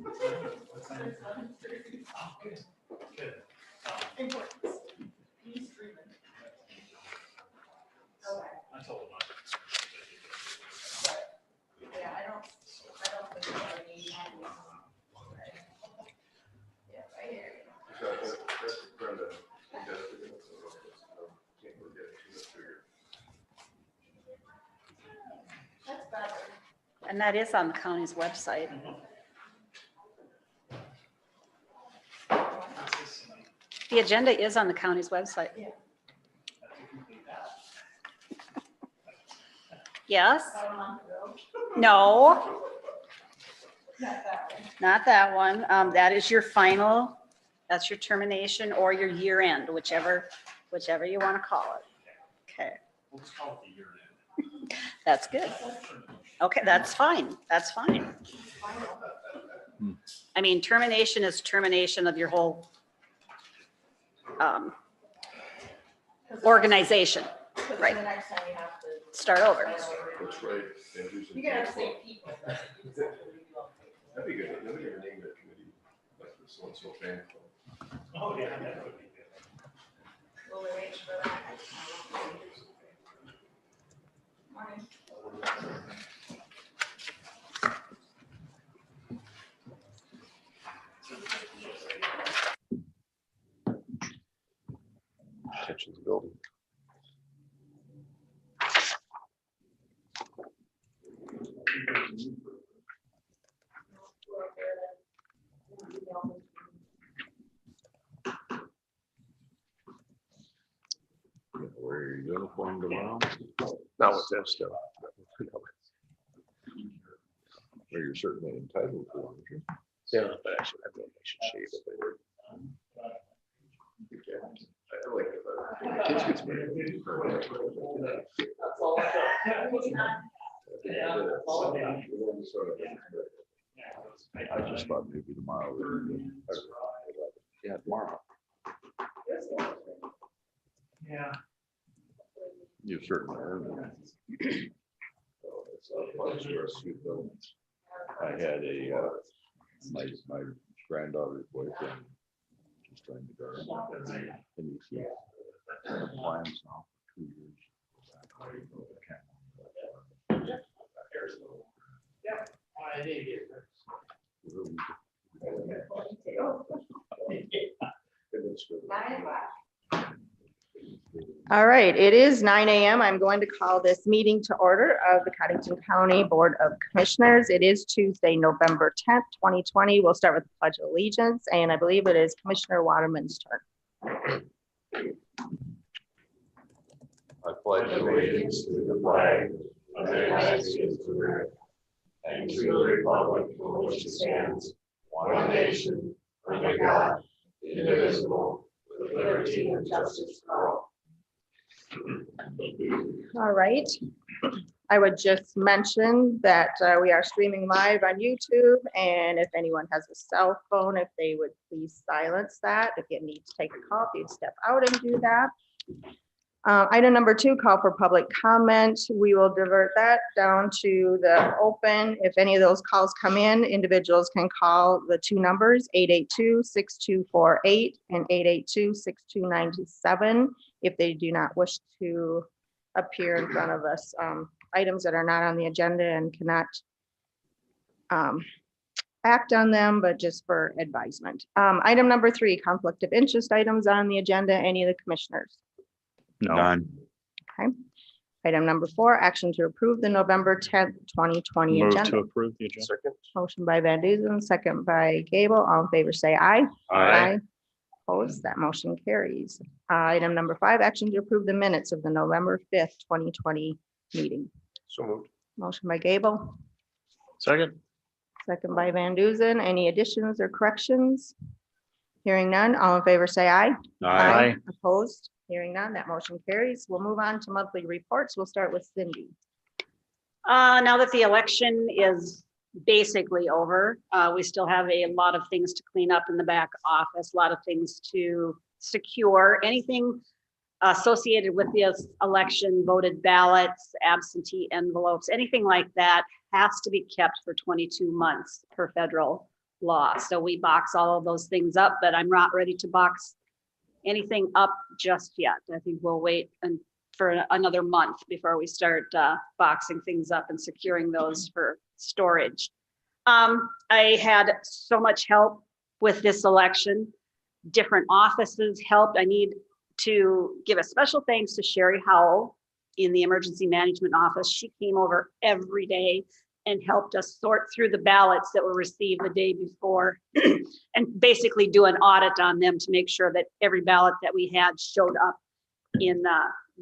I told him. Yeah, I don't think I need. Yeah, right here. That's better. And that is on the county's website. The agenda is on the county's website. Yes? About a month ago. No, Not that one. not that one. That is your final, that's your termination or your year end, whichever you want to call it. Okay, We'll just call it the year end. that's good. Okay, that's fine. That's fine. I mean, termination is termination of your whole organization. Because Right. the next time you have to. Start over. That's right. You can have the same people. That'd be good. Nobody ever named that committee, like the so-and-so fan club. Oh, yeah, that would be good. Will we wait for that? Morning. Catches the building. Wear your uniform tomorrow? Not with that stuff. Or you're certainly entitled to, aren't you? Yeah, but I should shave it later. I like it, but the kids gets married. I just thought maybe tomorrow. Yeah, tomorrow. Yeah. You certainly earned it. I had my granddaughter's boyfriend was trying to garden, and he said, plans now for 2 years. I did get All right, it is 9 a.m. I'm going to call this meeting to order of the Codington County Board of Commissioners. It is Tuesday, November 10th, 2020. We'll start with the Pledge of Allegiance, and I believe it is Commissioner Waterman's turn. I pledge allegiance to the flag of the United States of America and to the republic for which it stands, one nation, under God, indivisible, with liberty and justice for all. All right. I would just mention that we are streaming live on YouTube, and if anyone has a cell phone, if they would please silence that. If you need to take a call, you step out and do that. Item number 2, call for public comment. We will divert that down to the open. If any of those calls come in, individuals can call the 2 numbers, 882-6248 and 882-6297, if they do not wish to appear in front of us. Items that are not on the agenda and cannot act on them, but just for advisement. Item number 3, conflict of interest items on the agenda. Any of the commissioners? No. Okay. Item number 4, action to approve the November 10th, 2020 Move agenda. to approve the agenda. Second. Motion by Van Duzen, second by Gable. All in favor, say aye. Opposed, that motion carries. Item number 5, action to approve the minutes of the November 5th, 2020 meeting. So moved. Motion by Gable, Second. second by Van Duzen. Any additions or corrections? Hearing none, all in favor, say aye. Aye. Opposed, hearing none, that motion carries. We'll move on to monthly reports. We'll start with Cindy. Now that the election is basically over, we still have a lot of things to clean up in the back office, a lot of things to secure. Anything associated with this election, voted ballots, absentee envelopes, anything like that has to be kept for 22 months per federal law. So we box all of those things up, but I'm not ready to box anything up just yet. I think we'll wait for another month before we start boxing things up and securing those for storage. I had so much help with this election. Different offices helped. I need to give a special thanks to Sherry Howell in the emergency management office. She came over every day and helped us sort through the ballots that were received the day before and basically do an audit on them to make sure that every ballot that we had showed up in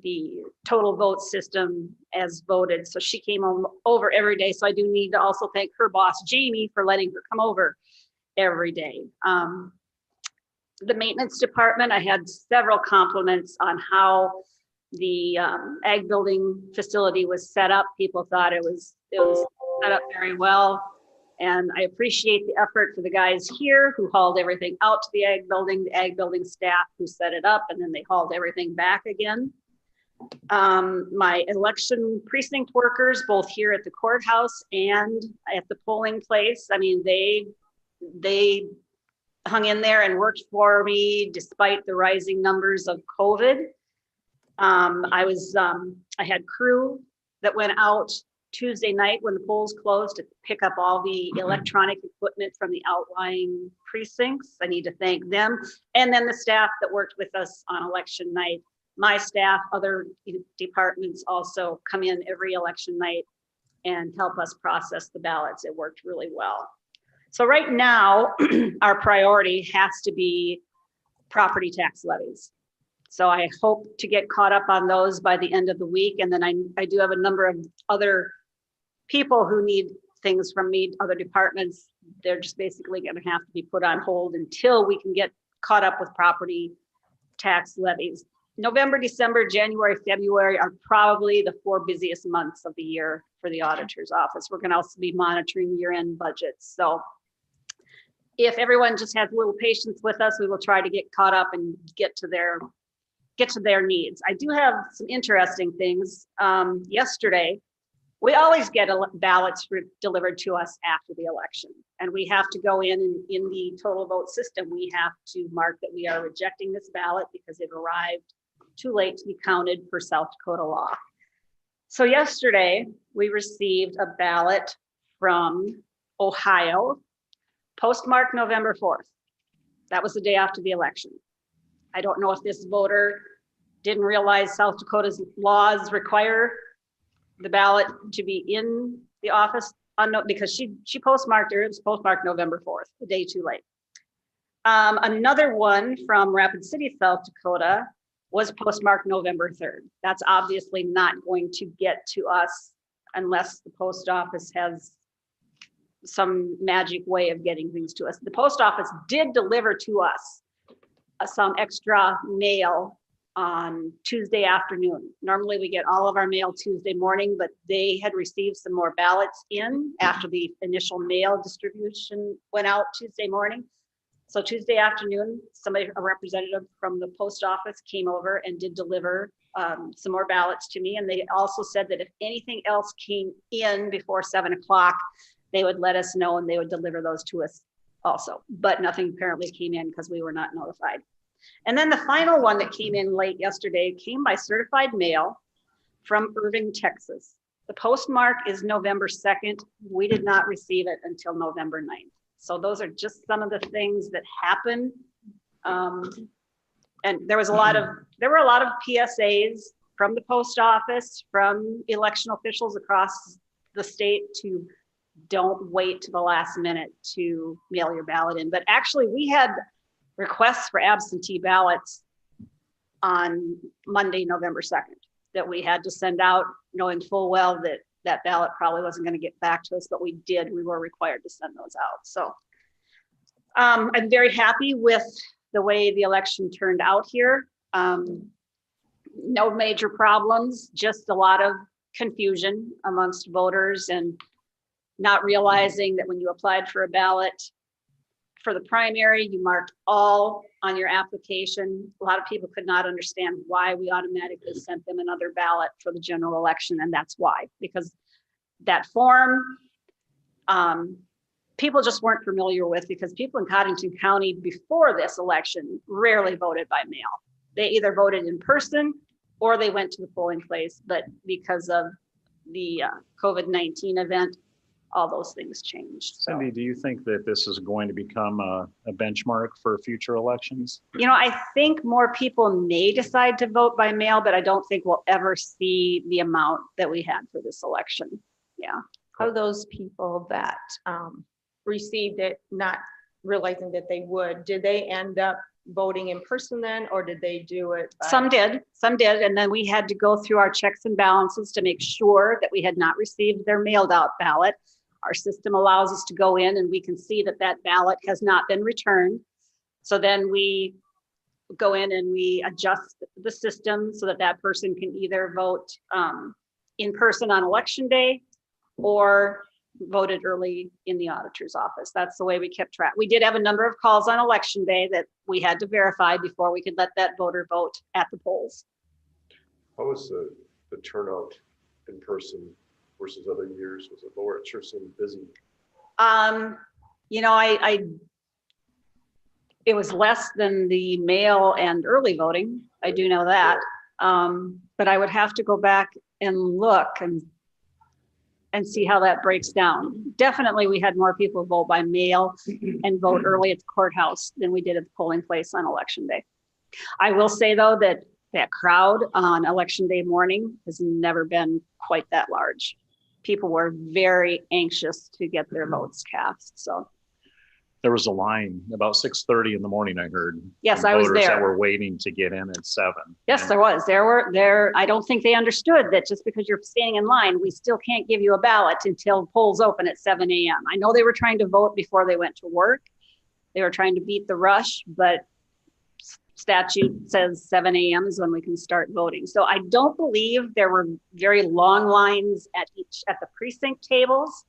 the total vote system as voted. So she came over every day. So I do need to also thank her boss, Jamie, for letting her come over every day. The maintenance department, I had several compliments on how the ag building facility was set up. People thought it was set up very well. And I appreciate the effort for the guys here who hauled everything out to the ag building staff who set it up, and then they hauled everything back again. My election precinct workers, both here at the courthouse and at the polling place, I mean, they hung in there and worked for me despite the rising numbers of COVID. I had crew that went out Tuesday night when the polls closed to pick up all the electronic equipment from the outlying precincts. I need to thank them. And then the staff that worked with us on election night. My staff, other departments also come in every election night and help us process the ballots. It worked really well. So right now, our priority has to be property tax levies. So I hope to get caught up on those by the end of the week. And then I do have a number of other people who need things from me, other departments. They're just basically going to have to be put on hold until we can get caught up with property tax levies. November, December, January, February are probably the 4 busiest months of the year for the auditor's office. We're going to also be monitoring year-end budgets. So if everyone just has a little patience with us, we will try to get caught up and get to their needs. I do have some interesting things. Yesterday, we always get ballots delivered to us after the election, and we have to go in the total vote system. We have to mark that we are rejecting this ballot because it arrived too late to be counted for South Dakota law. So yesterday, we received a ballot from Ohio, postmarked November 4th. That was the day after the election. I don't know if this voter didn't realize South Dakota's laws require the ballot to be in the office because she postmarked her. It was postmarked November 4th, a day too late. Another one from Rapid City, South Dakota was postmarked November 3rd. That's obviously not going to get to us unless the post office has some magic way of getting things to us. The post office did deliver to us some extra mail on Tuesday afternoon. Normally we get all of our mail Tuesday morning, but they had received some more ballots in after the initial mail distribution went out Tuesday morning. So Tuesday afternoon, a representative from the post office came over and did deliver some more ballots to me. And they also said that if anything else came in before 7 o'clock, they would let us know and they would deliver those to us also. But nothing apparently came in because we were not notified. And then the final one that came in late yesterday came by certified mail from Irving, Texas. The postmark is November 2nd. We did not receive it until November 9th. So those are just some of the things that happen. And there were a lot of PSAs from the post office, from election officials across the state to don't wait to the last minute to mail your ballot in. But actually we had requests for absentee ballots on Monday, November 2nd, that we had to send out, knowing full well that that ballot probably wasn't going to get back to us, but we were required to send those out. So I'm very happy with the way the election turned out here. No major problems, just a lot of confusion amongst voters and not realizing that when you applied for a ballot for the primary, you marked all on your application. A lot of people could not understand why we automatically sent them another ballot for the general election. And that's why, because that form people just weren't familiar with, because people in Codington County before this election rarely voted by mail. They either voted in person or they went to the polling place, but because of the COVID-19 event, all those things changed. So, Cindy, do you think that this is going to become a benchmark for future elections? I think more people may decide to vote by mail, but I don't think we'll ever see the amount that we had for this election. Yeah. Of those people that received it, not realizing that they would, did they end up voting in person then, or did they do it? Some did. And then we had to go through our checks and balances to make sure that we had not received their mailed out ballot. Our system allows us to go in and we can see that that ballot has not been returned. So then we go in and we adjust the system so that that person can either vote in person on election day or voted early in the auditor's office. That's the way we kept track. We did have a number of calls on election day that we had to verify before we could let that voter vote at the polls. How was the turnout in person versus other years? Was it lower? It sure seemed busy. It was less than the mail and early voting. I do know that. But I would have to go back and look and see how that breaks down. Definitely, we had more people vote by mail and vote early at the courthouse than we did at the polling place on election day. I will say though that that crowd on election day morning has never been quite that large. People were very anxious to get their votes cast. So There was a line about 6:30 in the morning, I heard. yes, from I was voters there. That were waiting to get in at 7. Yes, And there was. I don't think they understood that just because you're standing in line, we still can't give you a ballot until polls open at 7 a.m. I know they were trying to vote before they went to work. They were trying to beat the rush, but statute says 7 a.m. is when we can start voting. So I don't believe there were very long lines at the precinct tables.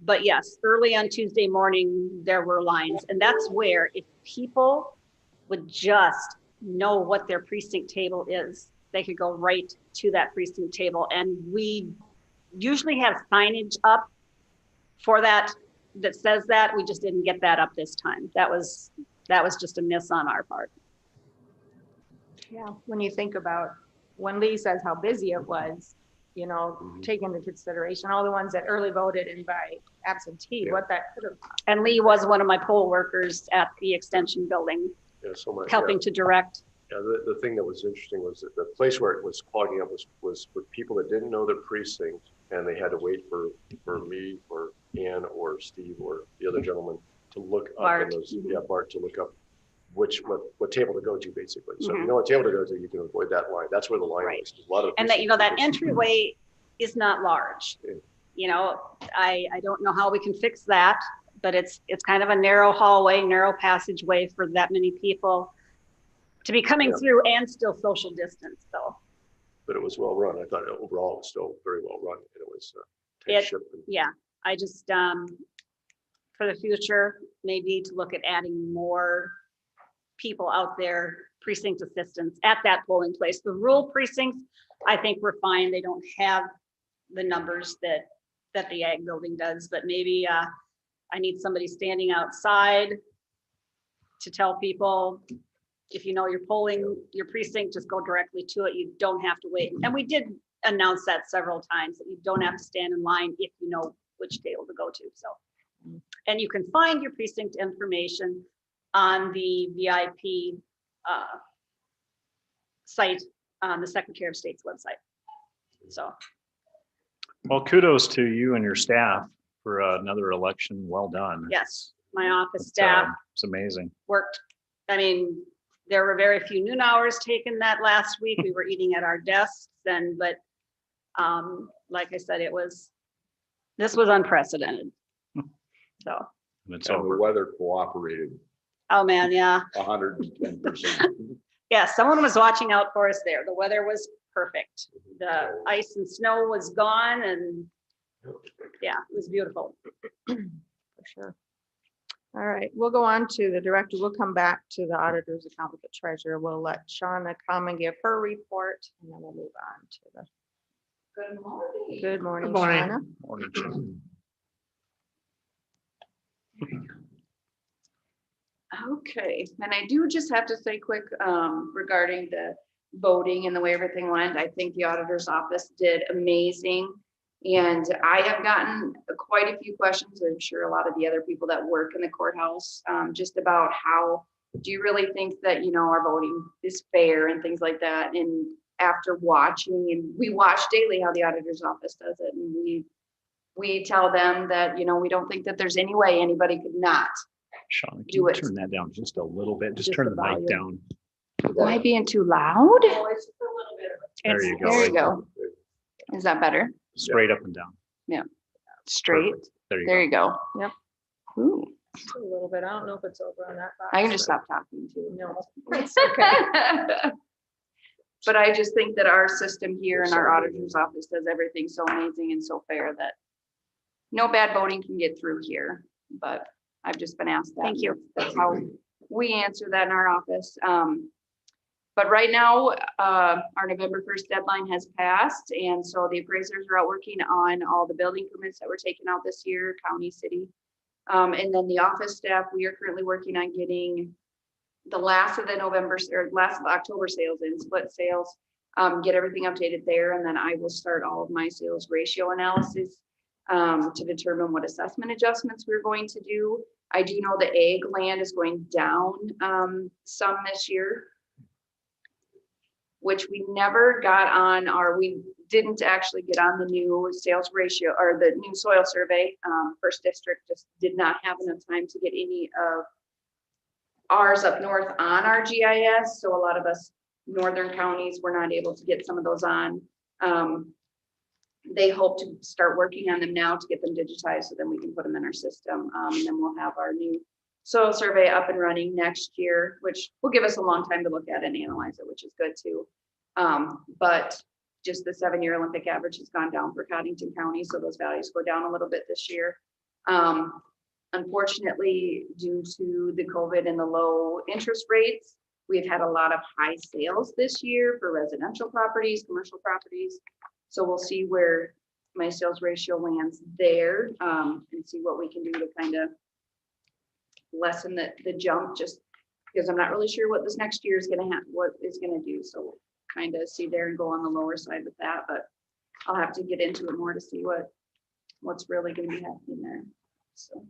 But yes, early on Tuesday morning, there were lines. And that's where if people would just know what their precinct table is, they could go right to that precinct table. And we usually have signage up for that says that. We just didn't get that up this time. That was just a miss on our part. Yeah, when you think about, when Lee says how busy it was, take into consideration all the ones that early voted and by absentee, Yeah. what that could have. And Lee was one of my poll workers at the extension building, Yeah, so much. helping to direct. Yeah, the thing that was interesting was that the place where it was clogging up was with people that didn't know their precinct, and they had to wait for me or Ann or Steve or the other gentleman to look up Bart. in those, Bart, to look up what table to go to, basically. So if Mhm. you know what table to go to, you can avoid that line. That's where the line Right. was. A lot of And that, that precincts- entryway is not large. Yeah. I don't know how we can fix that, but it's kind of a narrow hallway, narrow passageway for that many people to be coming Yeah. through and still social distance. So But it was well run. I thought overall it was still very well run, and it was It- tight ship. And yeah, I just, for the future, maybe to look at adding more people out there, precinct assistants at that polling place. The rural precincts, I think we're fine. They don't have the numbers that the ag building does, but maybe I need somebody standing outside to tell people, if you know you're polling your precinct, just go directly to it. You don't have to wait. And we did announce that several times, that you don't have to stand in line if you know which table to go to. So, and you can find your precinct information on the VIP site on the Secretary of State's website. So, Well, kudos to you and your staff for another election. Well done. yes, my office staff It's amazing. worked. I mean, there were very few noon hours taken that last week. We were eating at our desks, but like I said, this was unprecedented. So, And it's And the over. weather cooperated oh man, yeah. 110%. Yeah, someone was watching out for us there. The weather was perfect. The ice and snow was gone, and yeah, it was beautiful. For sure. All right, we'll go on to the director. We'll come back to the auditor's account with the treasurer. We'll let Shauna come and give her report, and then we'll move on to the. Good morning. Good morning, Good morning. Shauna. Morning, Sharon. Okay, and I do just have to say quick, regarding the voting and the way everything went, I think the auditor's office did amazing. And I have gotten quite a few questions, I'm sure a lot of the other people that work in the courthouse, just about how, do you really think that, our voting is fair and things like that? And after watching, and we watch daily how the auditor's office does it, and we tell them that, we don't think that there's any way anybody could not. Sean, can Do you it. turn that down just a little bit? Just Just turn the the mic volume. down. Am I being too loud? There you go. There you go. Is that better? Straight up and down. Straight. Perfect. There There you you go. Yep. Ooh, Just a little bit. I don't know if it's over on that. box, I can just but- stop talking too. No, it's okay. But I just think that our system here in our auditor's office does everything so amazing and so fair that no bad voting can get through here, but I've just been asked that. Thank you. That's how we answer that in our office. But right now, our November 1st deadline has passed, and so the appraisers are out working on all the building permits that were taken out this year, county, city. And then the office staff, we are currently working on getting the last of the last of October sales in, split sales, get everything updated there, and then I will start all of my sales ratio analysis to determine what assessment adjustments we're going to do. I do know the egg land is going down some this year, which we never got on, or we didn't actually get on the new sales ratio or the new soil survey. First district just did not have enough time to get any of ours up north on our GIS. So a lot of us northern counties were not able to get some of those on. They hope to start working on them now to get them digitized so then we can put them in our system. And then we'll have our new soil survey up and running next year, which will give us a long time to look at and analyze it, which is good too. But just the 7-year Olympic average has gone down for Codington County, so those values go down a little bit this year. Unfortunately, due to the COVID and the low interest rates, we've had a lot of high sales this year for residential properties, commercial properties. So we'll see where my sales ratio lands there, and see what we can do to kind of lessen the jump, just because I'm not really sure what this next year is going to have, what it's going to do. So we'll kind of see there and go on the lower side with that, but I'll have to get into it more to see what's really going to be happening there. So.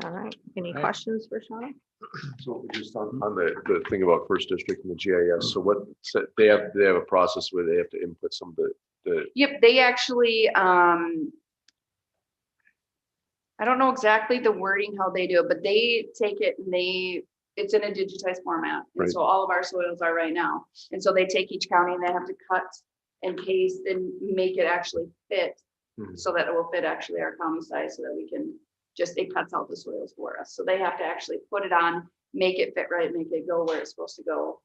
All right. Any Right. questions for Sean? So just on the thing about first district and the GIS, so what, so they have a process where they have to input some of the, Yep, they actually, I don't know exactly the wording, how they do it, but they take it and it's in a digitized format. And Right. so all of our soils are right now. And so they take each county and they have to cut and paste and make it actually fit Mhm. so that it will fit actually our county size so that we can it cuts out the soils for us. So they have to actually put it on, make it fit right, make it go where it's supposed to go.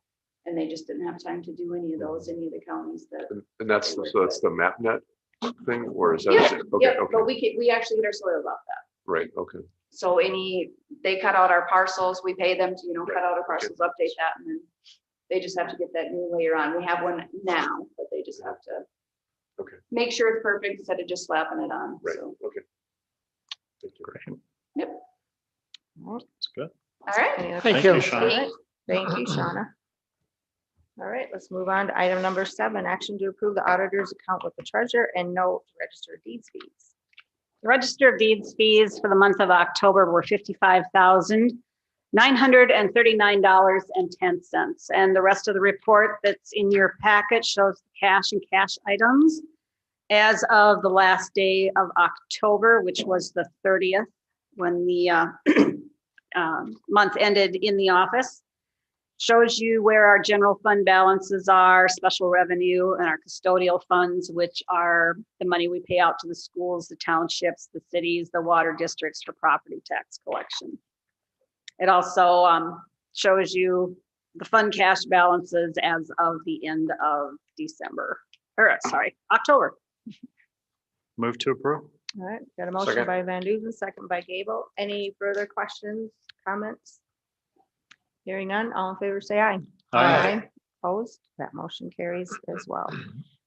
And they just didn't have time to do any of those, any of the counties that. and that's, so that's the MapNet thing, or is that? Yeah, Okay, yeah, okay, but we actually get our soils off that. right, okay. So they cut out our parcels, we pay them to, cut Right, out our okay. parcels, update that, and then they just have to get that new layer on. We have one now, but they just have to Okay. make sure it's perfect instead of just slapping it on. Right, So, okay. Thank you. Great. yep, That's good. all right. Any other Thank questions? you, Shauna. All right. Thank you, Shauna. All right, let's move on to item number 7, action to approve the auditor's account with the treasurer and note registered deeds fees. The Register of Deeds fees for the month of October were $55,939.10. And the rest of the report that's in your packet shows the cash and cash items as of the last day of October, which was the 30th, when the month ended in the office. Shows you where our general fund balances are, special revenue, and our custodial funds, which are the money we pay out to the schools, the townships, the cities, the water districts for property tax collection. It also shows you the fund cash balances as of the end of October. Move to approve. All right, got a motion Second. by Van Duzen, second by Gable. Any further questions, comments? Hearing none, all in favor, say aye. Aye. Opposed, that motion carries as well.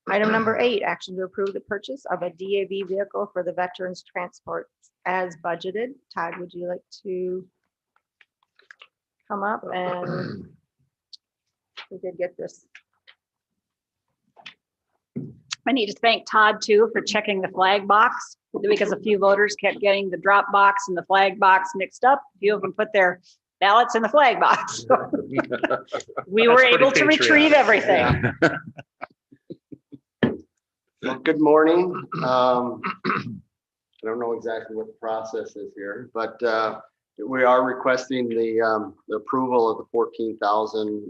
Item number 8, action to approve the purchase of a DAV vehicle for the veterans transport as budgeted. Todd, would you like to come up and we did get this? I need to thank Todd too for checking the flag box because a few voters kept getting the drop box and the flag box mixed up. A few of them put their ballots in the flag box. We were That's pretty able to retrieve everything. Well, good morning. I don't know exactly what the process is here, but we are requesting the approval of the $14,119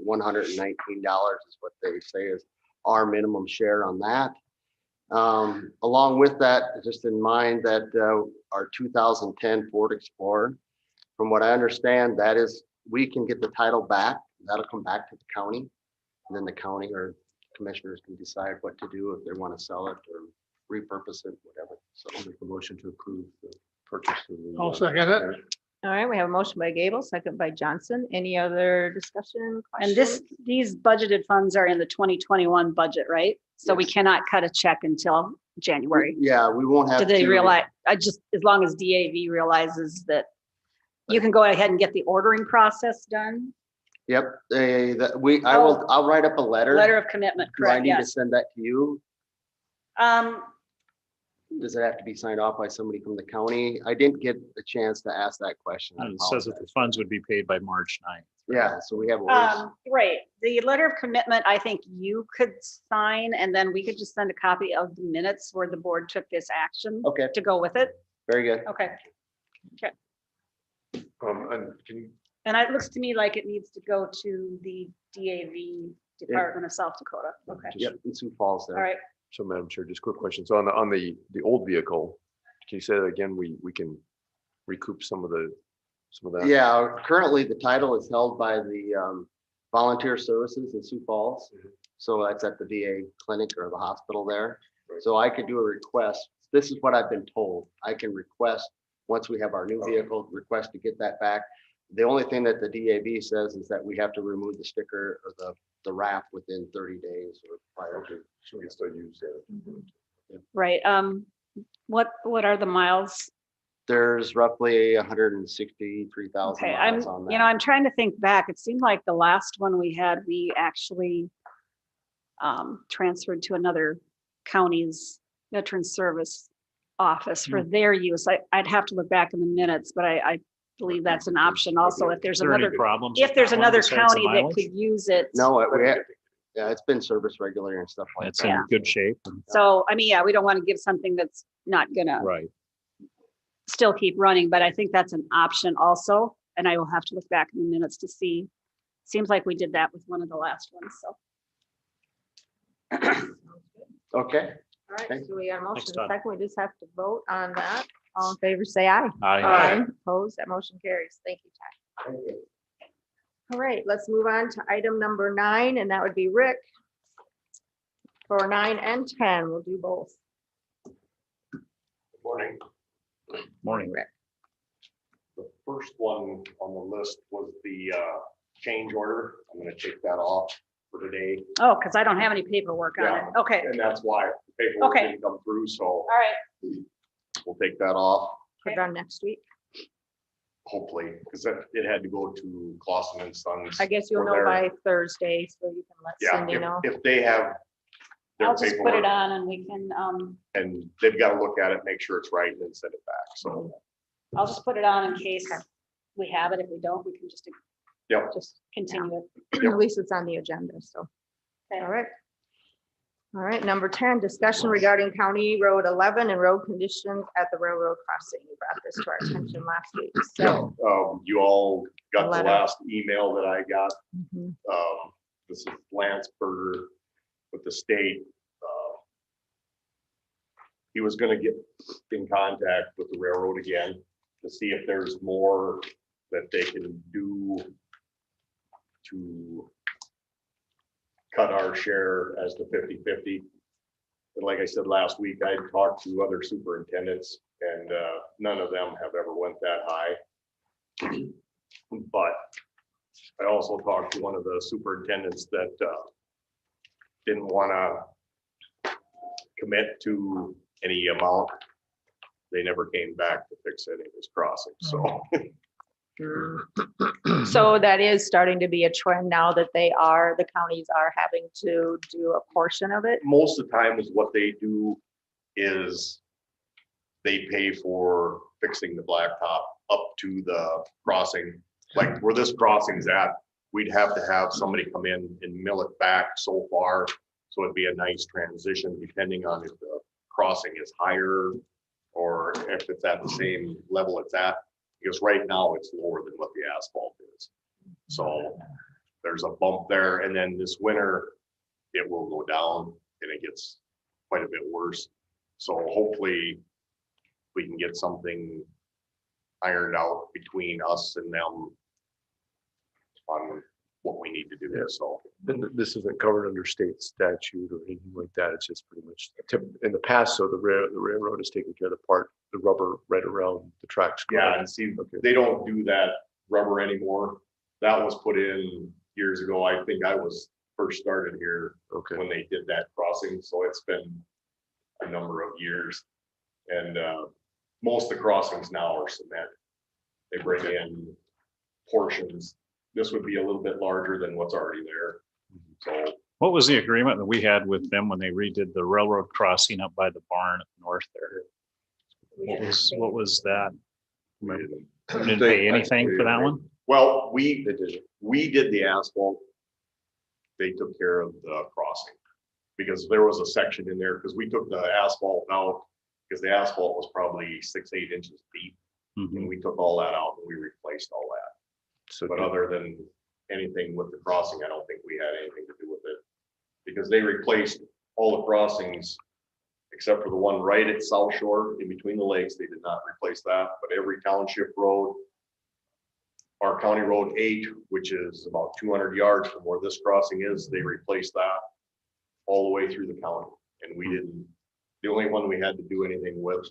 is what they say is our minimum share on that. Along with that, just in mind that our 2010 Ford Explorer, from what I understand, that is, we can get the title back. That'll come back to the county. And then the county or commissioners can decide what to do, if they want to sell it or repurpose it, whatever. So I'll make a motion to approve the purchase of the. I'll second it. All right, we have a motion by Gable, second by Johnson. Any other discussion? And this, questions? these budgeted funds are in the 2021 budget, right? So we Yes. cannot cut a check until January. Yeah, we won't have. Do they to- realize, as long as DAV realizes that you can go ahead and get the ordering process done? Yep, I'll write up a letter. Letter of commitment, Do I correct, need to yes. send that to you? Um, Does it have to be signed off by somebody from the county? I didn't get a chance to ask that question. I It says that the apologize. funds would be paid by March 9th. Yeah, so we have a ways. right, the letter of commitment, I think you could sign and then we could just send a copy of the minutes where the board took this action Okay, to go with it. very good. Okay. And can you, And it looks to me like it needs to go to the DAV, Department of South Dakota. Okay, Yep, in Sioux Falls all there. right. so Madam Chair, just a quick question. So on the old vehicle, can you say that again? We can recoup some of that? Yeah, currently the title is held by the Volunteer Services in Sioux Falls. So that's at the VA clinic or the hospital there. So I could do a request. This is what I've been told. I can request, once we have our new vehicle, request to get that back. The only thing that the DAV says is that we have to remove the sticker or the wrap within 30 days or prior to. So we can still use that. Right, what are the miles? There's roughly 163,000 Okay, miles on that. I'm trying to think back. It seemed like the last one we had, we actually transferred to another county's veteran service office for their use. I'd have to look back in the minutes, but I believe that's an option also if there's Is there any another, problems? if with there's that one another besides the county that mileage? could use it. No, yeah, it's been serviced regularly and stuff like It's that. in Yeah. good shape. So, I mean, yeah, we don't want to give something that's not gonna Right. still keep running, but I think that's an option also. And I will have to look back in the minutes to see. Seems like we did that with one of the last ones, so. Okay, All right, Thank so we got a motion, Thanks, and a Todd. second, we just have to vote on that. All in favor, say aye. Aye. Opposed, that motion carries. Thank you, Todd. All right, let's move on to item number 9, and that would be Rick. For 9 and 10, we'll do both. Morning. Morning. Rick. The first one on the list was the change order. I'm gonna take that off for today, Oh, because I don't have any paperwork on it. Yeah. Okay, and that's why the paperwork Okay. didn't come through, so all right. we'll take that off, Put it on next week. hopefully, because it had to go to Clausen and Sons. I guess you'll for know their- by Thursday, so you can let Yeah, Cindy know. if they have their I'll just put it paperwork, on and we can, and they've got to look at it, make sure it's right, and then send it back, so. I'll just put it on in case we have it. If we don't, we can just Yep. continue it. At least it's on the agenda, so. Okay. All right. All right, number 10, discussion regarding County Road 11 and road conditions at the railroad crossing. You brought this to our attention last week, so. You all got the Letter. last email that I got. Mhm. This is Lance Berger with the state. He was gonna get in contact with the railroad again to see if there's more that they can do to cut our share as the 50/50. And like I said last week, I talked to other superintendents and none of them have ever went that high. But I also talked to one of the superintendents that didn't wanna commit to any amount. They never came back to fix any of this crossing, so. So that is starting to be a trend now that the counties are having to do a portion of it. Most of the time is what they do is they pay for fixing the blacktop up to the crossing. Like where this crossing's at, we'd have to have somebody come in and mill it back so far. So it'd be a nice transition depending on if the crossing is higher or if it's at the same level it's at. Because right now it's lower than what the asphalt is. So there's a bump there, and then this winter it will go down and it gets quite a bit worse. So hopefully we can get something ironed out between us and them on what we need to do. Yeah. So And this isn't covered under state statute or anything like that. It's just pretty much in the past. So the railroad is taking care of the rubber right around the tracks. yeah, and see, they don't do that rubber anymore. That was put in years ago. I think I was first started here Okay. when they did that crossing. So it's been a number of years. And most of the crossings now are cement. They bring in portions. This would be a little bit larger than what's already there. So What was the agreement that we had with them when they redid the railroad crossing up by the barn at the north there? What was that? we We didn't. didn't pay anything for that one? Well, They did it. we did the asphalt. They took care of the crossing because there was a section in there because we took the asphalt out because the asphalt was probably 6-8 inches deep. Mhm. And we took all that out and we replaced all that. So But other than anything with the crossing, I don't think we had anything to do with it. Because they replaced all the crossings except for the one right at South Shore in between the lakes. They did not replace that, but every township road, our County Road 8, which is about 200 yards from where this crossing is, they replaced that all the way through the county. And we didn't, the only one we had to do anything with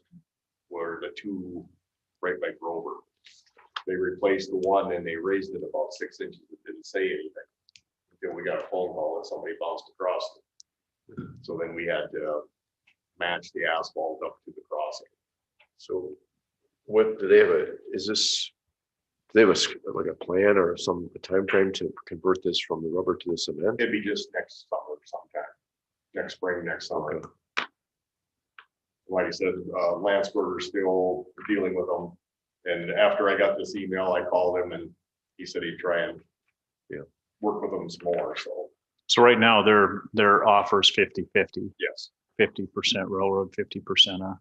were the two right by Grover. They replaced the one and they raised it about 6 inches. It didn't say anything until we got a phone call that somebody bounced across it. So then we had to match the asphalt up to the crossing. So what do they have do they have like a plan or a time frame to convert this from the rubber to the cement? It'd be just next summer sometime, next spring, next summer. Okay. Like I said, Landsberger's still dealing with them. And after I got this email, I called him and he said he'd try and work with them some more. So right now their offers 50-50, Yes, 50% railroad, 50%.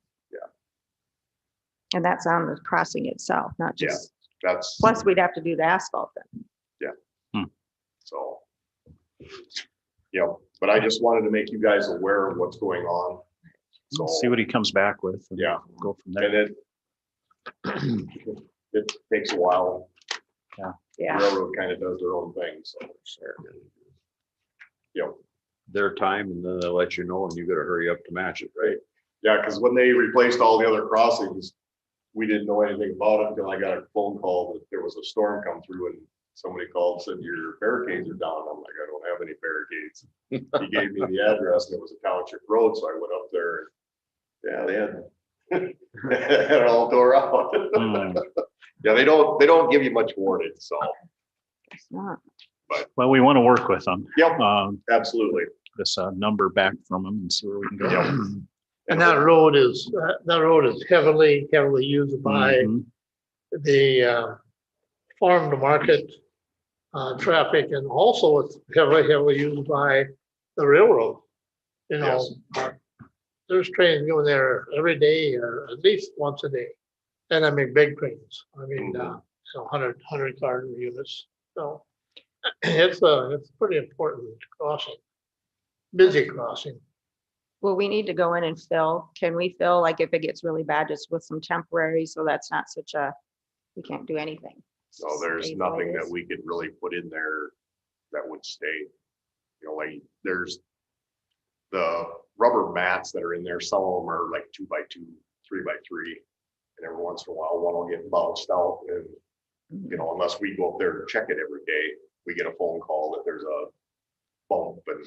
And that's on the crossing itself, not just, that's plus we'd have to do the asphalt then. so. Yeah, but I just wanted to make you guys aware of what's going on. So, See what he comes back with. And Yeah. Go from and there. it takes a while. Yeah. Railroad kind of does their own thing, so. Yep. their time and then they'll let you know and you gotta hurry up to match it, right? Yeah, because when they replaced all the other crossings, we didn't know anything about it until I got a phone call that there was a storm come through and somebody called, said your barricades are down. I'm like, I don't have any barricades. He gave me the address and it was a township road, so I went up there. Yeah, they had it all tore out. Hmm. Yeah, they don't give you much warning, so, It's not. Well, we want to work with them. yep, Get absolutely. this number back from them and see where we can go. Yep. And that road is heavily used by Mhm. the farm to market traffic, and also it's heavily used by the railroad. You know, there's trains going there every day or at least once a day. And I mean, big trains. I mean, so 100 car units. So it's a pretty important crossing, busy crossing. Well, we need to go in and fill. Can we fill, like if it gets really bad, just with some temporary, so that's not such a, we can't do anything. So there's Stay the way nothing it that is. we could really put in there that would stay. You know, like there's the rubber mats that are in there. Some of them are like 2x2, 3x3. And every once in a while, one will get bounced out. And, you know, unless we go up there to check it every day, we get a phone call that there's a bump and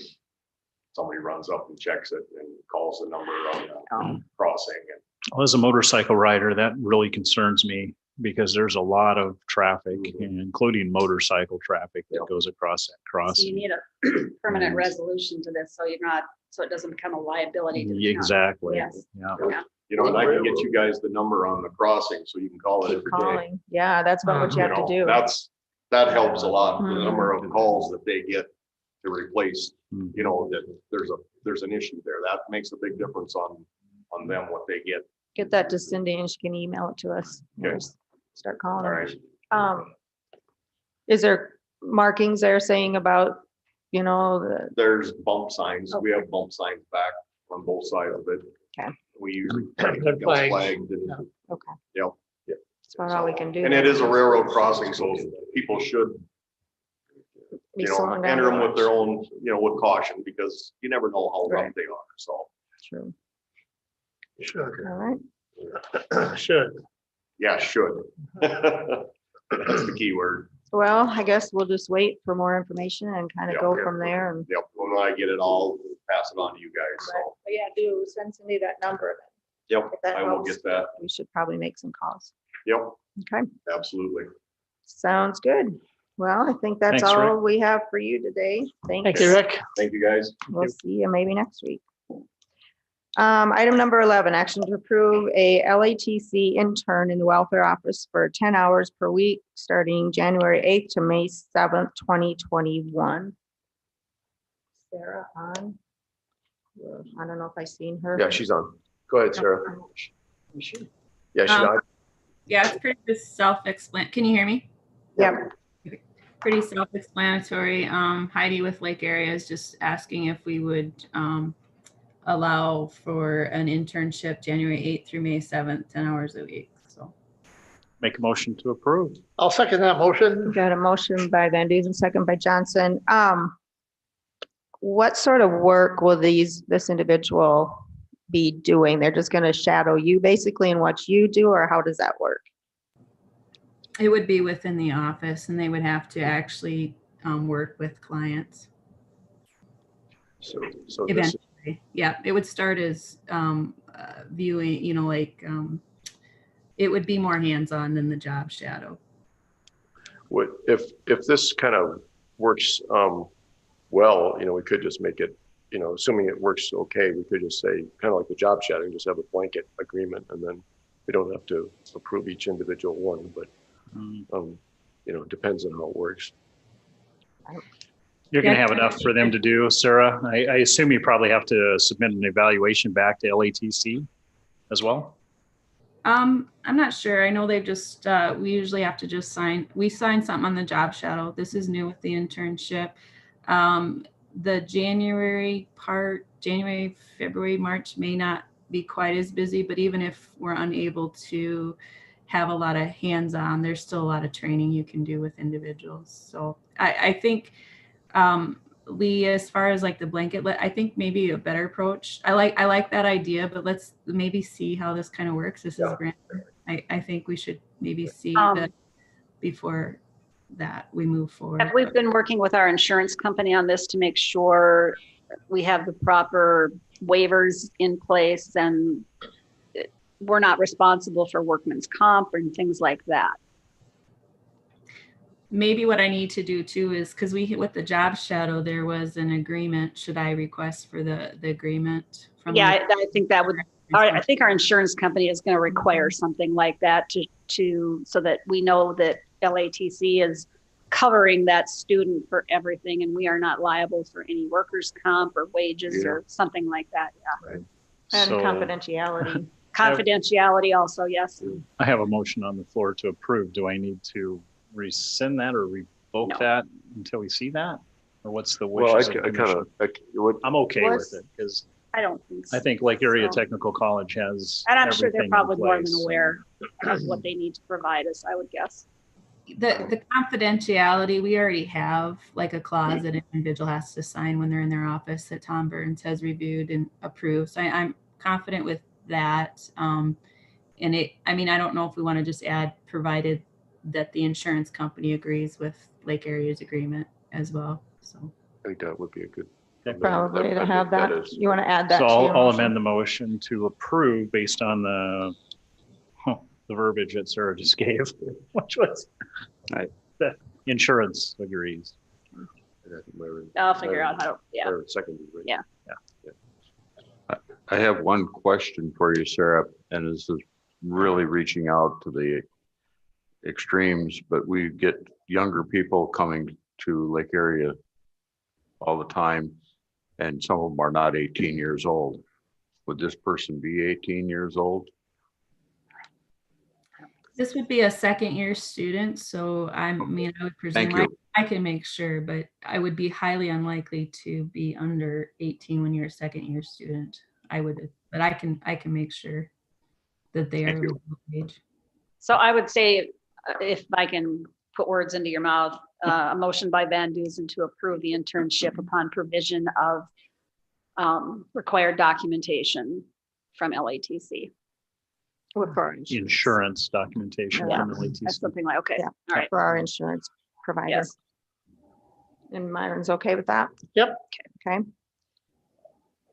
somebody runs up and checks it and calls the number on Oh. the crossing. And Well, as a motorcycle rider, that really concerns me because there's a lot of traffic, including motorcycle traffic that Yep. goes across that So you crossing. need a permanent And- resolution to this, so you're not, so it doesn't become a liability to the town. Exactly. Yes. Yeah. you know, and I can get you guys the number on the crossing so you can call it Keep every day. calling. Yeah, that's what you have to do. That helps a lot, the Mhm. number of calls that they get to replace, Mhm. you know, that there's an issue there. That makes a big difference on them, what they get. Get that to Cindy and she can email it to us. We'll Okay. just Start calling All them. right. Is there markings there saying about, you know, There's bump signs. We have bump signs back on both sides of it. Okay. We usually try to keep them Flags. flagged and, okay, yep. that's about all we can do. And it is a railroad crossing, so people should, Be you know, slowing down enter them a with their lot. own, you know, with caution, because you never know how rough Right. they are, so. True. Should, All right. should. Yeah, should. That's the key word. Well, I guess we'll just wait for more information and kind of Yep. go from there and. Yep, when I get it all, pass it on to you guys, so, But yeah, do send Cindy that number. yep, If that I will helps. get that. We should probably make some calls. Yep, Okay, absolutely. sounds good. Well, I think that's Thanks, Rick. all we have for you today. Thank you, Rick. Thank you, guys. We'll see you maybe next week. Item number 11, action to approve a LATC intern in the welfare office for 10 hours per week, starting January 8th to May 7th, 2021. Sarah on? I don't know if I seen her. Yeah, she's on. Go ahead, Sarah. Yeah, she's Um, on. Yeah, it's pretty just self-explanatory. Can you hear me? Yep. Pretty self-explanatory. Heidi with Lake Area is just asking if we would allow for an internship January 8th through May 7th, 10 hours a week. So Make a motion to approve. I'll second that motion. Got a motion by Van Duzen, second by Johnson. What sort of work will this individual be doing? They're just going to shadow you basically and watch you do, or how does that work? it would be within the office and they would have to actually work with clients. So this, Eventually, yeah, it would start as viewing, you know, like it would be more hands-on than the job shadow. if this kind of works well, you know, we could just make it, you know, assuming it works okay, we could just say, kind of like the job shadowing, just have a blanket agreement, and then we don't have to approve each individual one, but you know, it depends on how it works. You're going to Yeah. have enough for them to do, Sarah. I assume you probably have to submit an evaluation back to LATC as well. I'm not sure. I know they've just, we usually have to just we sign something on the job shadow. This is new with the internship. The January part, January, February, March may not be quite as busy, but even if we're unable to have a lot of hands-on, there's still a lot of training you can do with individuals. So I think, Lee, as far as like the blanket, I think maybe a better approach. I like that idea, but let's maybe see how this kind of works. This is brand. I think we should maybe see that before that we move forward. We've been working with our insurance company on this to make sure we have the proper waivers in place and we're not responsible for workman's comp and things like that. Maybe what I need to do too is, because with the job shadow, there was an agreement. Should I request for the agreement? From Yeah, like- I think that would, I think our insurance company is going to require something like that so that we know that LATC is covering that student for everything and we are not liable for any workers' comp or wages or something like that. Yeah. And So confidentiality. Confidentiality also, yes. I have a motion on the floor to approve. Do I need to rescind that or revoke No. that until we see that? Or what's the Well, wishes I of the kind commission? of, I'm okay with What's- it because I don't think so. I think Lake Area So- Technical College has And I'm sure they're everything in probably more than place. aware of what they need to provide us, I would guess. The confidentiality, we already have like a clause that an individual has to sign when they're in their office that Tom Burns has reviewed and approved. So I'm confident with that. And I mean, I don't know if we want to just add provided that the insurance company agrees with Lake Area's agreement as well. So I think that would be a good probably to I have think that. is- You want to add that So to your I'll motion? amend the motion to approve based on the verbiage that Sarah just gave, which was Right. the insurance agrees. I'll figure out how to, yeah. Or seconded, right? Yeah. I have one question for you, Sarah, and this is really reaching out to the extremes, but we get younger people coming to Lake Area all the time, and some of them are not 18 years old. Would this person be 18 years old? This would be a second year student, so I mean, I would presume you. I can make sure, but I would be highly unlikely to be under 18 when you're a second year student. I would, but I can make sure that they are Thank you. legal age. So I would say, if I can put words into your mouth, a motion by Van Duzen to approve the internship upon provision of required documentation from LATC. With for our Insurance documentation Yeah. from the That's LATC. something like, okay, Yeah. all right, For our insurance provider. yes. And Myron's okay with that? Yep. Okay.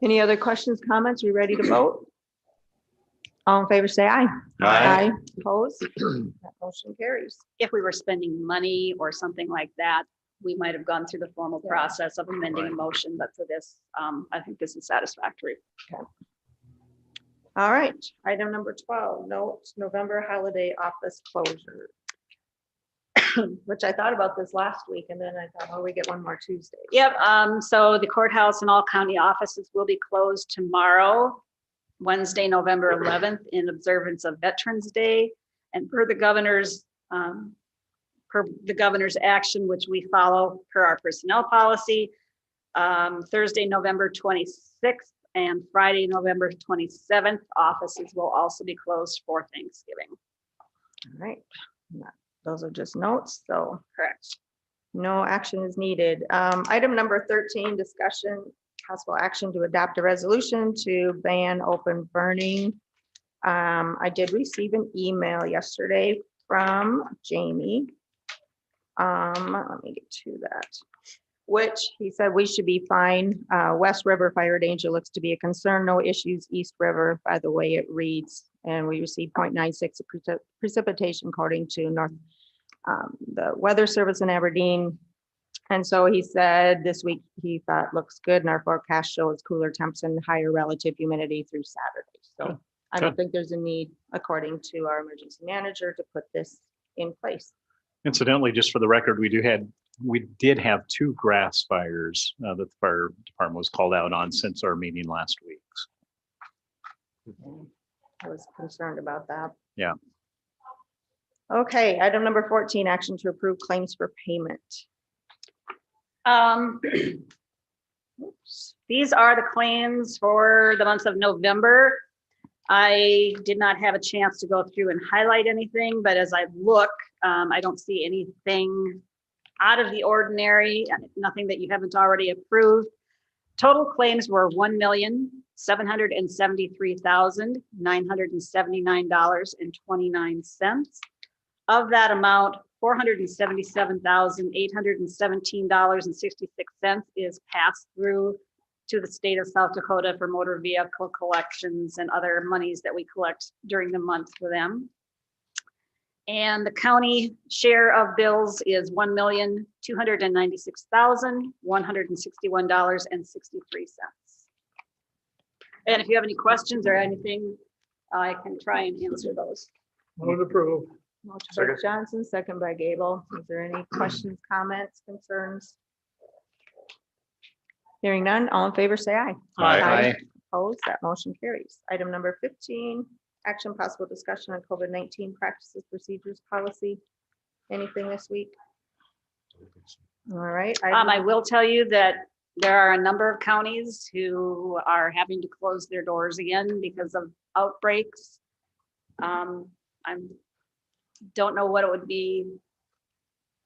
Any other questions, comments? We ready to vote? All in favor, say aye. Aye. Opposed? That motion carries. If we were spending money or something like that, we might have gone through the formal process of amending a motion, but for this, I think this is satisfactory. All right, item number 12, note November holiday office closure. Which I thought about this last week and then I thought, oh, we get one more Tuesday. Yep, so the courthouse and all county offices will be closed tomorrow, Wednesday, November 11th, in observance of Veterans Day. And per the governor's action, which we follow per our personnel policy, Thursday, November 26th and Friday, November 27th, offices will also be closed for Thanksgiving. All right, those are just notes, so Correct. no action is needed. Item number 13, discussion, possible action to adopt a resolution to ban open burning. I did receive an email yesterday from Jamie. Let me get to that. Which he said we should be fine. West River fire danger looks to be a concern, no issues. East River, by the way it reads, and we received 0.96 of precipitation according to the Weather Service in Aberdeen. And so he said this week he thought looks good, and our forecast shows cooler temps and higher relative humidity through Saturday. So I don't think there's a need, according to our emergency manager, to put this in place. Incidentally, just for the record, we did have 2 grass fires that the fire department was called out on since our meeting last week. I was concerned about that. Yeah. Okay, item number 14, action to approve claims for payment. These are the claims for the month of November. I did not have a chance to go through and highlight anything, but as I look, I don't see anything out of the ordinary, nothing that you haven't already approved. Total claims were $1,773,979.29. Of that amount, $477,817.66 is passed through to the state of South Dakota for motor vehicle collections and other monies that we collect during the month for them. And the county share of bills is $1,296,161.63. And if you have any questions or anything, I can try and answer those. Move approved. Motion by Johnson, second by Gable. Is there any questions, comments, concerns? Hearing none, all in favor, say aye. Aye. Opposed, that motion carries. Item number 15, action possible discussion on COVID-19 practices, procedures, policy. Anything this week? All right. I will tell you that there are a number of counties who are having to close their doors again because of outbreaks. I don't know what it would be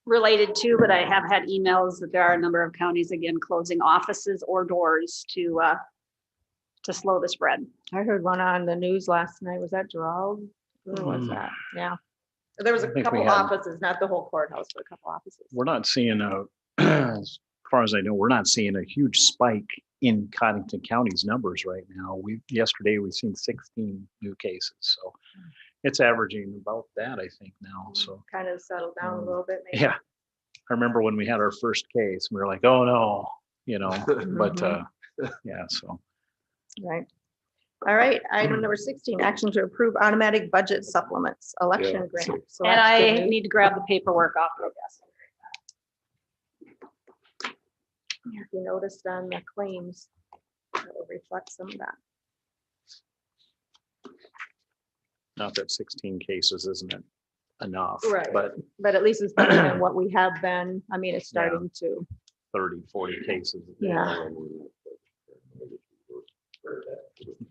related to, but I have had emails that there are a number of counties again closing offices or doors to slow the spread. I heard one on the news last night. Was that Gerald? Where was that? Yeah. There was a I think we couple had- offices, not the whole courthouse, but a couple offices. We're not seeing far as I know, we're not seeing a huge spike in Codington County's numbers right now. Yesterday we've seen 16 new cases, so it's averaging about that, I think now. So Kind of settled down a little bit, maybe. yeah, I remember when we had our first case, we were like, oh no, but yeah, so. Right. All right, item number 16, action to approve automatic budget supplements, election grant. So And that's good I news. need to grab the paperwork off my desk. If you noticed on the claims, that will reflect some of that. Not that 16 cases isn't it enough, Right. but But at least it's better than what we have been. I mean, it's starting to, 30, 40 cases. a day. yeah.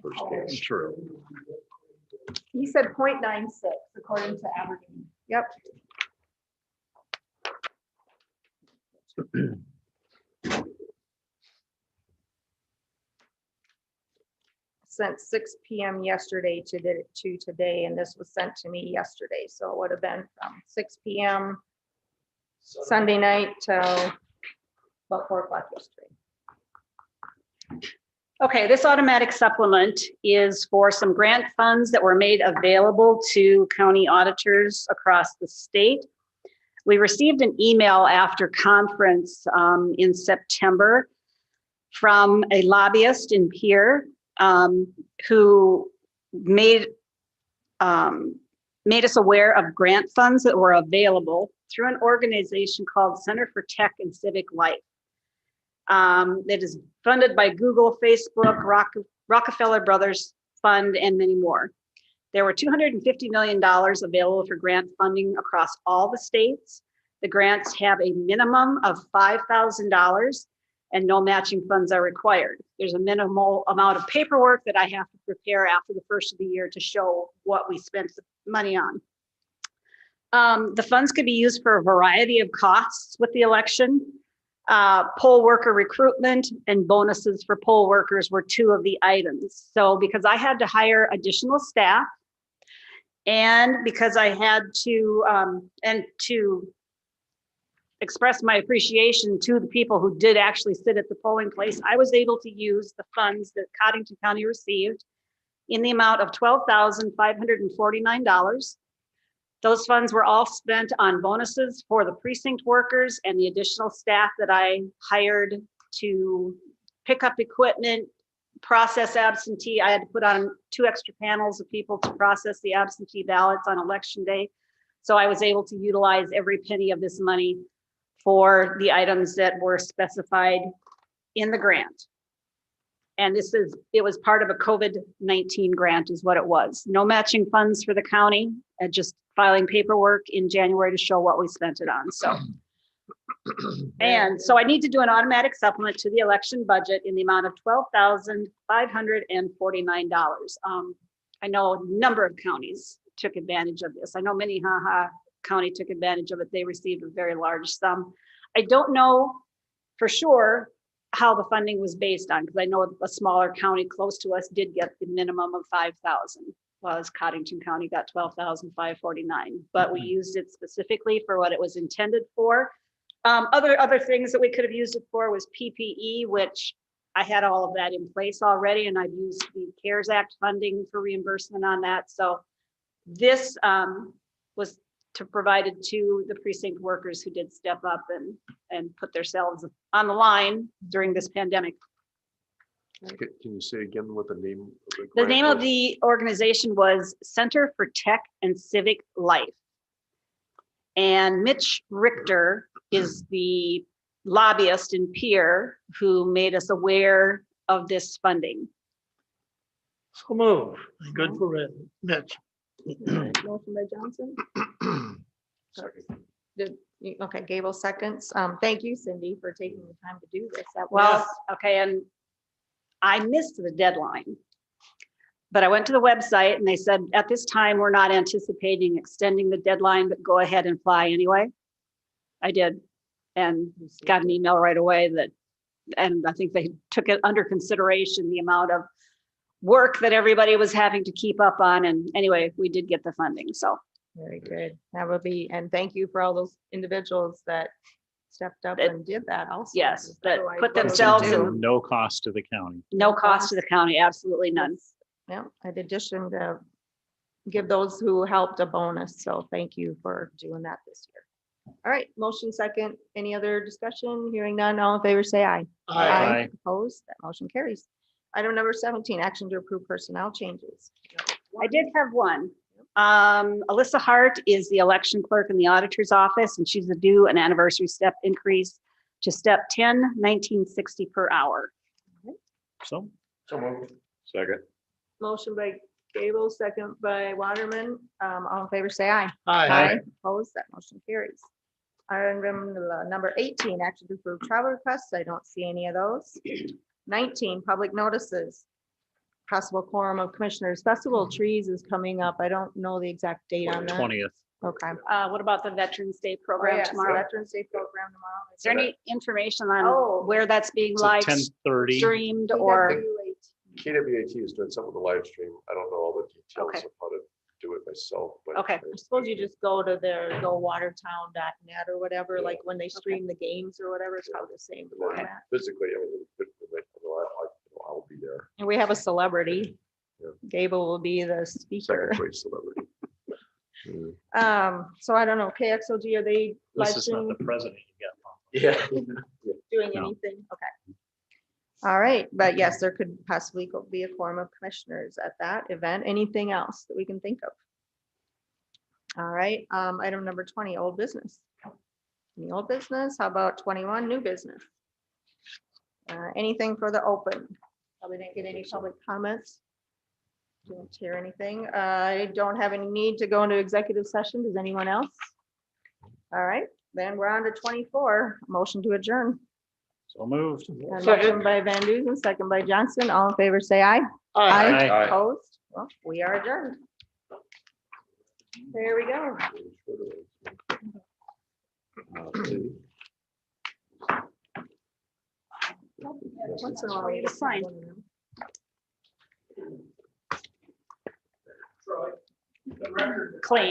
First case. True. He said 0.96 according to Aberdeen. Yep. Sent 6 PM yesterday to today, and this was sent to me yesterday, so it would have been from 6 PM Sunday night till about 4 o'clock yesterday. Okay, this automatic supplement is for some grant funds that were made available to county auditors across the state. We received an email after conference in September from a lobbyist in Pierre who made us aware of grant funds that were available through an organization called Center for Tech and Civic Life. That is funded by Google, Facebook, Rockefeller Brothers Fund, and many more. There were $250 million available for grant funding across all the states. The grants have a minimum of $5,000 and no matching funds are required. There's a minimal amount of paperwork that I have to prepare after the first of the year to show what we spent the money on. The funds could be used for a variety of costs with the election. Poll worker recruitment and bonuses for poll workers were two of the items. So because I had to hire additional staff and because I had to, express my appreciation to the people who did actually sit at the polling place, I was able to use the funds that Codington County received in the amount of $12,549. Those funds were all spent on bonuses for the precinct workers and the additional staff that I hired to pick up equipment, process absentee. I had to put on 2 extra panels of people to process the absentee ballots on election day. So I was able to utilize every penny of this money for the items that were specified in the grant. And it was part of a COVID-19 grant is what it was. No matching funds for the county and just filing paperwork in January to show what we spent it on, so. And so I need to do an automatic supplement to the election budget in the amount of $12,549. I know a number of counties took advantage of this. I know Minnehaha County took advantage of it. They received a very large sum. I don't know for sure how the funding was based on, because I know a smaller county close to us did get the minimum of 5,000, whereas Codington County got 12,549. But we used it specifically for what it was intended for. Other things that we could have used it for was PPE, which I had all of that in place already, and I've used the CARES Act funding for reimbursement on that. So this was provided to the precinct workers who did step up and put themselves on the line during this pandemic. Can you say again what the name of the The grant name of was? the organization was Center for Tech and Civic Life. And Mitch Richter is the lobbyist in Pierre who made us aware of this funding. So move. Good for it, Mitch. Motion by Johnson. Okay, Gable seconds. Thank you, Cindy, for taking the time to do this. Well, okay, and I missed the deadline. But I went to the website and they said, at this time, we're not anticipating extending the deadline, but go ahead and fly anyway. I did, and got an email right away and I think they took it under consideration, the amount of work that everybody was having to keep up on. And anyway, we did get the funding, so. Very good. That would be, and thank you for all those individuals that stepped up That- and did that also. Yes, that Otherwise, put what would you themselves do? in No cost to the county. no cost to the county, absolutely none. Yeah, in addition to give those who helped a bonus. So thank you for doing that this year. All right, motion second. Any other discussion? Hearing none, all in favor, say aye. Aye. Opposed, that motion carries. Item number 17, action to approve personnel changes. I did have one. Alyssa Hart is the election clerk in the auditor's office, and she's due an anniversary step increase to step 10, $19.60 per hour. So, So moved. Second. Motion by Gable, second by Waterman. All in favor, say aye. Aye. Opposed, that motion carries. Item number 18, action to approve travel requests. I don't see any of those. 19, public notices. Possible quorum of commissioners. Festival of Trees is coming up. I don't know the exact date on that. 20th. Okay. What about the Veterans Day Oh, program yes, tomorrow? Veterans Day program tomorrow. Is there any information Oh. on where that's being It's live at 10:30. streamed or? KWAT is doing something with the live stream. I don't know all the details Okay. of how to do it myself, but. Okay. I suppose you just go to their gowatertown.net or whatever, like when they stream the games or whatever, it's probably the same format. Physically, I mean, I'll be there. And we have a celebrity. Yeah. Gable will be the speaker. Second choice celebrity. So I don't know, KXOG, are they live This is not streaming, the president you Yeah. doing No. anything? Okay. All right, but yes, there could possibly be a quorum of commissioners at that event. Anything else that we can think of? All right, item number 20, old business. Any old business? How about 21, new business? Anything for the open? Probably didn't get any public comments. Didn't hear anything. I don't have any need to go into executive session. Does anyone else? All right, then we're on to 24, motion to adjourn. So moved. Motion by Van Duzen, second by Johnson. All in favor, say aye. Aye. Aye. Opposed? Well, we are adjourned. There we go. Once in a while, you just sign. Claim.